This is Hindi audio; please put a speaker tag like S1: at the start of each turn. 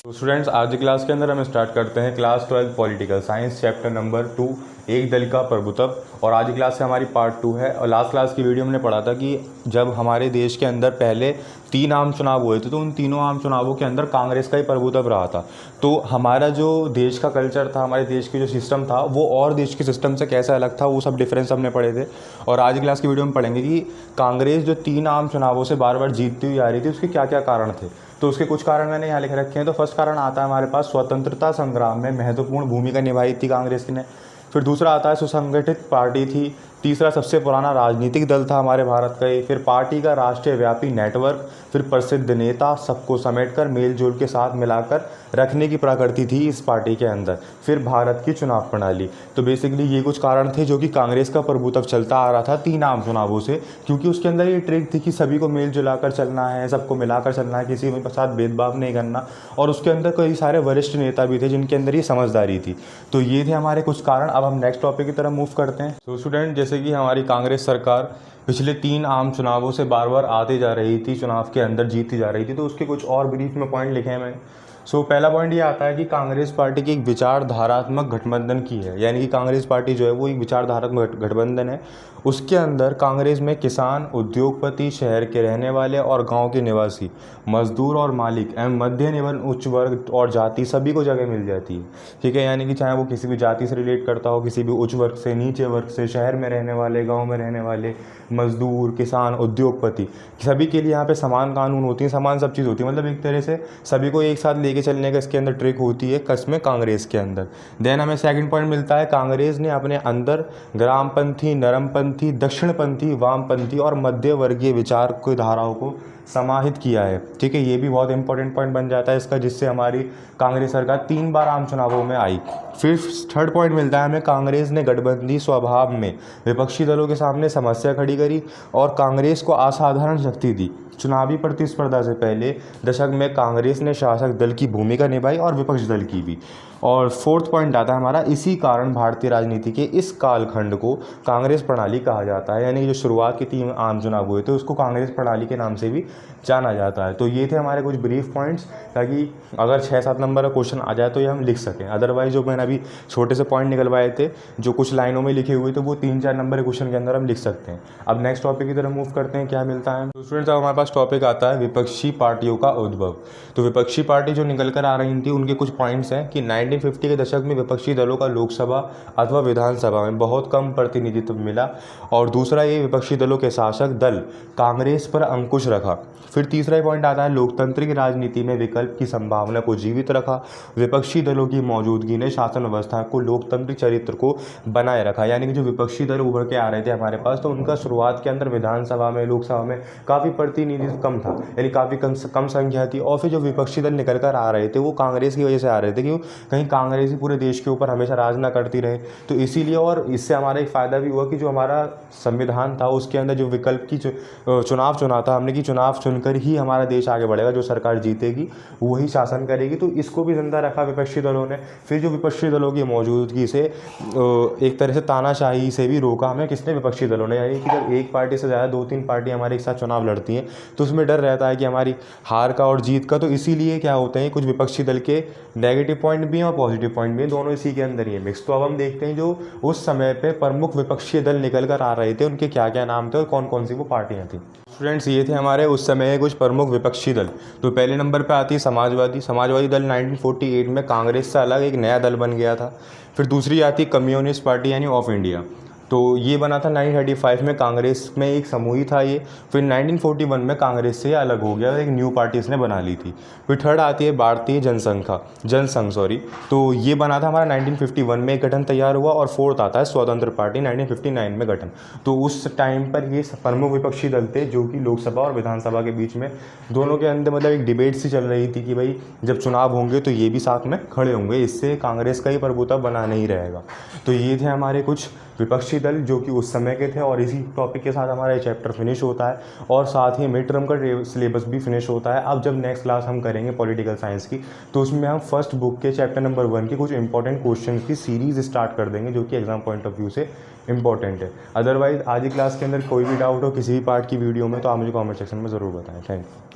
S1: तो स्टूडेंट्स, आज की क्लास के अंदर हम स्टार्ट करते हैं class 12 political science chapter number 2, एक दल का प्रभुत्व। और आज की क्लास से हमारी पार्ट 2 है। और लास्ट क्लास की वीडियो में हमने पढ़ा था कि जब हमारे देश के अंदर पहले 3 आम चुनाव हुए थे तो उन तीनों आम चुनावों के अंदर कांग्रेस का ही प्रभुत्व रहा था। तो हमारा जो देश का कल्चर था, हमारे देश की जो सिस्टम था, वो और देश के सिस्टम से कैसा अलग था, वो सब डिफरेंस हमने पढ़े थे। और आज की क्लास की वीडियो में पढ़ेंगे कि कांग्रेस जो 3 आम चुनावों से बार बार जीतती हुई आ रही थी, उसके क्या क्या कारण थे। तो उसके कुछ कारण मैंने यहाँ लिख रखे हैं। तो फर्स्ट कारण आता है हमारे पास, स्वतंत्रता संग्राम में महत्वपूर्ण भूमिका निभाई थी कांग्रेस ने। फिर दूसरा आता है सुसंगठित पार्टी थी। तीसरा सबसे पुराना राजनीतिक दल था हमारे भारत का ये। फिर पार्टी का राष्ट्रीय व्यापी नेटवर्क। फिर प्रसिद्ध नेता, सबको समेटकर मेल जोल के साथ मिलाकर रखने की प्रकृति थी इस पार्टी के अंदर। फिर भारत की चुनाव प्रणाली। तो बेसिकली ये कुछ कारण थे जो कि कांग्रेस का प्रभुत्व चलता आ रहा था 3 आम चुनावों से, क्योंकि उसके अंदर ये ट्रिक थी कि सभी को मेल जुलाकर चलना है, सबको मिलाकर चलना है, किसी के साथ भेदभाव नहीं करना। और उसके अंदर कई सारे वरिष्ठ नेता भी थे जिनके अंदर ये समझदारी थी। तो ये थे हमारे कुछ कारण। अब हम नेक्स्ट टॉपिक की तरफ मूव करते हैं। तो स्टूडेंट, जैसे कि हमारी कांग्रेस सरकार पिछले 3 आम चुनावों से बार बार आती जा रही थी, चुनाव के अंदर जीतती जा रही थी, तो उसके कुछ और ब्रीफ में पॉइंट लिखे हैं मैंने। पहला पॉइंट ये आता है कि कांग्रेस पार्टी की एक विचारधारात्मक गठबंधन की है। यानी कि कांग्रेस पार्टी जो है वो एक विचारधारात्मक गठबंधन है। उसके अंदर कांग्रेस में किसान, उद्योगपति, शहर के रहने वाले और गांव के निवासी, मजदूर और मालिक एवं मध्यम एवं उच्च वर्ग और जाति सभी को जगह मिल जाती है। ठीक है, यानी कि चाहे वो किसी भी जाति से रिलेट करता हो, किसी भी उच्च वर्ग से, नीचे वर्ग से, शहर में रहने वाले, गाँव में रहने वाले, मजदूर, किसान, उद्योगपति, सभी के लिए यहाँ पे समान कानून होती है, समान सब चीज़ होती है। मतलब एक तरह से सभी को एक साथ लेके चलने का इसके अंदर ट्रिक होती है कसमें कांग्रेस के अंदर। देन हमें सेकंड पॉइंट मिलता है, कांग्रेस ने अपने अंदर ग्रामपंथी, नरमपंथी, दक्षिणपंथी, वामपंथी और मध्य वर्गीय विचार की धाराओं को समाहित किया है। ठीक है, ये भी बहुत इंपॉर्टेंट पॉइंट बन जाता है इसका, जिससे हमारी कांग्रेस सरकार 3 बार आम चुनावों में आई। फिर थर्ड पॉइंट मिलता है हमें, कांग्रेस ने गठबंधी स्वभाव में विपक्षी दलों के सामने समस्या खड़ी करी और कांग्रेस को असाधारण शक्ति दी। चुनावी प्रतिस्पर्धा से पहले दशक में कांग्रेस ने शासक दल की भूमिका निभाई और विपक्ष दल की भी। और फोर्थ पॉइंट आता है हमारा, इसी कारण भारतीय राजनीति के इस कालखंड को कांग्रेस प्रणाली कहा जाता है। यानी कि जो शुरुआत के 3 आम चुनाव हुए थे उसको कांग्रेस प्रणाली के नाम से भी जाना जाता है। तो ये थे हमारे कुछ ब्रीफ पॉइंट्स, ताकि अगर 6-7 नंबर का क्वेश्चन आ जाए तो ये हम लिख सकें। अदरवाइज जो मैंने अभी छोटे से पॉइंट निकलवाए थे जो कुछ लाइनों में लिखे हुए थे, वो 3-4 नंबर के क्वेश्चन के अंदर हम लिख सकते हैं। अब नेक्स्ट टॉपिक की तरफ मूव करते हैं, क्या मिलता है। तो स्टूडेंट्स, अब हमारे पास टॉपिक आता है विपक्षी पार्टियों का उद्भव। तो विपक्षी पार्टी जो निकल कर आ रही थी उनके कुछ पॉइंट्स हैं कि 1950 के दशक में विपक्षी दलों का लोकसभा अथवा विधानसभा में बहुत कम प्रतिनिधित्व मिला। और दूसरा, ये विपक्षी दलों के शासक दल कांग्रेस पर अंकुश रखा। फिर तीसरा पॉइंट आता है, लोकतांत्रिक राजनीति में विकल्प की संभावना को जीवित रखा। विपक्षी दलों की मौजूदगी ने शासन व्यवस्था को, लोकतांत्रिक चरित्र को बनाए रखा। यानी कि जो विपक्षी दल उभर के आ रहे थे हमारे पास, तो उनका शुरुआत के अंदर विधानसभा में, लोकसभा में काफ़ी प्रतिनिधित्व कम था, यानी काफ़ी कम संख्या थी। और फिर जो विपक्षी दल निकल कर आ रहे थे वो कांग्रेस की वजह से आ रहे थे, क्यों, कहीं कांग्रेस ही पूरे देश के ऊपर हमेशा राज ना करती रहे। तो इसीलिए, और इससे हमारा एक फ़ायदा भी हुआ कि जो हमारा संविधान था उसके अंदर जो विकल्प की चुनाव चुना था हमने, कि चुनाव चुनकर ही हमारा देश आगे बढ़ेगा, जो सरकार जीतेगी वही शासन करेगी। तो इसको भी जिंदा रखा विपक्षी दलों ने। फिर जो विपक्षी दलों की मौजूदगी से एक तरह से तानाशाही से भी रोका हमें, किसने, विपक्षी दलों ने। यानी कि जब एक पार्टी से ज़्यादा 2-3 पार्टी हमारे एक साथ चुनाव लड़ती हैं तो उसमें डर रहता है कि हमारी हार का और जीत का। तो इसीलिए क्या होते हैं, कुछ विपक्षी दल के नेगेटिव पॉइंट भी हैं और पॉजिटिव पॉइंट भी हैं, दोनों इसी के अंदर ही है मिक्स। तो अब हम देखते हैं जो उस समय पे प्रमुख विपक्षी दल निकल कर आ रहे थे उनके क्या क्या नाम थे और कौन कौन सी वो पार्टियां थी। स्टूडेंट्स, ये थे हमारे उस समय कुछ प्रमुख विपक्षी दल। तो पहले नंबर पे आती है समाजवादी दल। 1948 में कांग्रेस से अलग एक नया दल बन गया था। फिर दूसरी आती कम्युनिस्ट पार्टी यानी ऑफ इंडिया। तो ये बना था 1935 में, कांग्रेस में एक समूह ही था ये। फिर 1941 में कांग्रेस से अलग हो गया, एक न्यू पार्टी इसने बना ली थी। फिर थर्ड आती है भारतीय जनसंघ सॉरी। तो ये बना था हमारा 1951 में, एक गठन तैयार हुआ। और फोर्थ आता है स्वतंत्र पार्टी, 1959 में गठन। तो उस टाइम पर ये प्रमुख विपक्षी दल थे जो कि लोकसभा और विधानसभा के बीच में दोनों के अंदर मतलब एक डिबेट सी चल रही थी कि भाई जब चुनाव होंगे तो ये भी साथ में खड़े होंगे, इससे कांग्रेस का ही प्रभुत्व बना नहीं रहेगा। तो ये थे हमारे कुछ विपक्षी दल जो कि उस समय के थे। और इसी टॉपिक के साथ हमारा ये चैप्टर फिनिश होता है और साथ ही मिड टर्म का सिलेबस भी फिनिश होता है। अब जब नेक्स्ट क्लास हम करेंगे पॉलिटिकल साइंस की, तो उसमें हम फर्स्ट बुक के चैप्टर नंबर 1 के कुछ इंपॉर्टेंट क्वेश्चन की सीरीज स्टार्ट कर देंगे जो कि एग्जाम पॉइंट ऑफ व्यू से इंपॉर्टेंट है। अदरवाइज आज की क्लास के अंदर कोई भी डाउट हो किसी भी पार्ट की वीडियो में तो आप मुझे कॉमेंट सेक्शन में ज़रूर बताएं। Thank you.